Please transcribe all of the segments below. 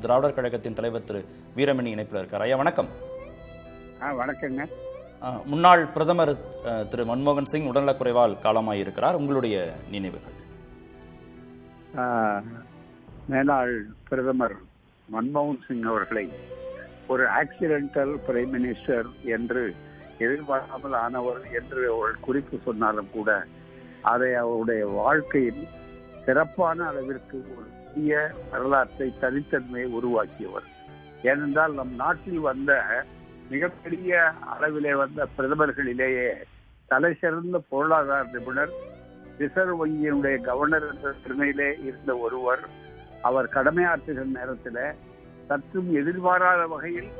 திராவிடர் கழகத்தின் தலைவர் திரு வீரமணி இணைப்பில் இருக்கார். ஐயா வணக்கம். வணக்கங்க. முன்னாள் பிரதமர் திரு மன்மோகன் சிங் உடல்நலக்குறைவால் காலமாயிருக்கிறார். உங்களுடைய நினைவுகள்? மேலாள் பிரதமர் மன்மோகன் சிங் அவர்களை ஒரு ஆக்சிடென்டல் பிரைம் மினிஸ்டர் என்று எதிர்பாராமல் ஆனவர் என்று அவர்கள் குறிப்பு சொன்னாலும் கூட அதை அவருடைய வாழ்க்கையில் சிறப்பான அளவிற்கு ஒரு புதிய வரலாற்றை தனித்தன்மையை உருவாக்கியவர். ஏனென்றால் நம் நாட்டில் வந்த மிகப்பெரிய அளவிலே வந்த பிரதமர்களிலேயே தலை சிறந்த பொருளாதார நிபுணர், ரிசர்வ் வங்கியினுடைய கவர்னர் என்ற திறமையிலே இருந்த ஒருவர். அவர் கடமையாற்றுகிற நேரத்தில் சற்றும் எதிர்பாராத வகையில்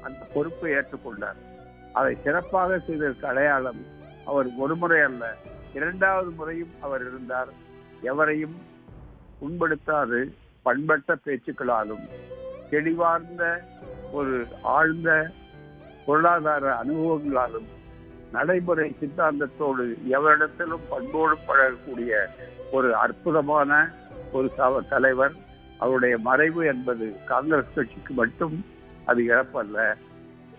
அந்த பொறுப்பை ஏற்றுக்கொண்டார். அதை சிறப்பாக செய்ததற்கு அடையாளம் அவர் ஒரு முறை அல்ல, இரண்டாவது முறையும் அவர் இருந்தார். எவரையும் புண்படுத்தாது பண்பட்ட பேச்சுக்களாலும் தெளிவார்ந்த ஒரு ஆழ்ந்த பொருளாதார அனுபவங்களாலும் நடைமுறை சித்தாந்தத்தோடு எவரிடத்திலும் பண்போடு பழகக்கூடிய ஒரு அற்புதமான ஒரு தலைவர். அவருடைய மறைவு என்பது காங்கிரஸ் கட்சிக்கு மட்டும் அது இழப்பல்ல,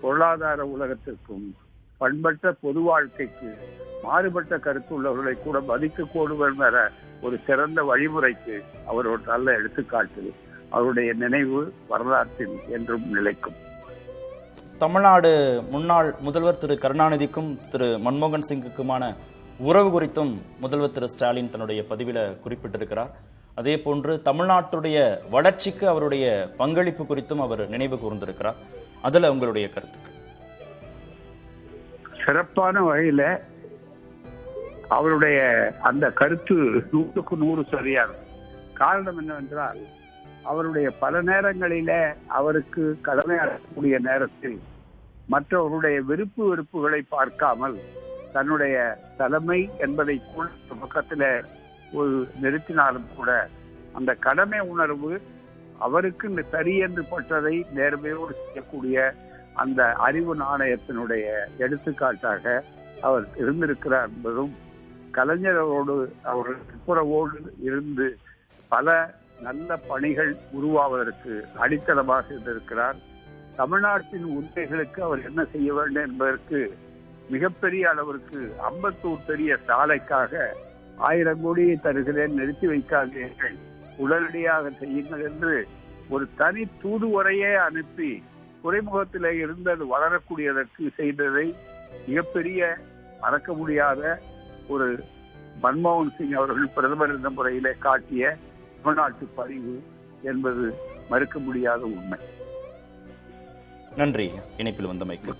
பொருளாதார உலகத்திற்கும் பண்பட்ட பொது வாழ்க்கைக்கு மாறுபட்ட கருத்துள்ளவர்களை கூட மதிக்கக்கூடும் என்ற ஒரு சிறந்த வழிமுறைக்கு அவர் ஒரு நல்ல எடுத்துக்காட்டு. அவருடைய நினைவு வரலாற்றில் என்றும் நிலைக்கும். தமிழ்நாடு முன்னாள் முதல்வர் திரு கருணாநிதிக்கும் திரு மன்மோகன் சிங்குக்குமான உறவு குறித்தும் முதல்வர் திரு ஸ்டாலின் தன்னுடைய பதிவில் குறிப்பிட்டிருக்கிறார். அதே போன்று தமிழ்நாட்டுடைய வளர்ச்சிக்கு அவருடைய பங்களிப்பு குறித்தும் அவர் நினைவு கூர்ந்திருக்கிறார். அதுல உங்களுடைய கருத்துக்கள்? சிறப்பான வகையில அவருடைய அந்த கருத்து 100% சரியானது. காரணம் என்னவென்றால் அவருடைய பல நேரங்களில அவருக்கு கடமையாற்றக்கூடிய நேரத்தில் மற்றவர்களுடைய விருப்பு வெறுப்புகளை பார்க்காமல் தன்னுடைய தலைமை என்பதை கூட பக்கத்தில் ஒரு நிறுத்தினாலும் கூட அந்த கடமை உணர்வு அவருக்கு சரி என்று பட்டதை நேர்மையோடு செய்யக்கூடிய அந்த அறிவு நாணயத்தினுடைய எடுத்துக்காட்டாக அவர் இருந்திருக்கிறார் என்பதும், கலைஞரோடு அவர் துப்புரவோடு இருந்து பல நல்ல பணிகள் உருவாவதற்கு அடித்தளமாக இருந்திருக்கிறார். தமிழ்நாட்டின் உண்மைகளுக்கு அவர் என்ன செய்ய வேண்டும் என்பதற்கு மிகப்பெரிய அளவிற்கு அம்பத்தூர் பெரிய சாலைக்காக 1000 கோடியை தருகிறேன், நிறுத்தி வைக்காதீர்கள், உடனடியாக செய்யுங்கள் என்று ஒரு தனி தூதுவரையே அனுப்பி துறைமுகத்திலே இருந்து அது வளரக்கூடியதற்கு செய்ததை மிகப்பெரிய மறக்க முடியாத ஒரு மன்மோகன் சிங் அவர்கள் பிரதமர் என்ற முறையிலே காட்டிய தமிழ்நாட்டு பரிவு என்பது மறுக்க முடியாத உண்மை. நன்றி இணைப்பில் வந்தமைக்கு.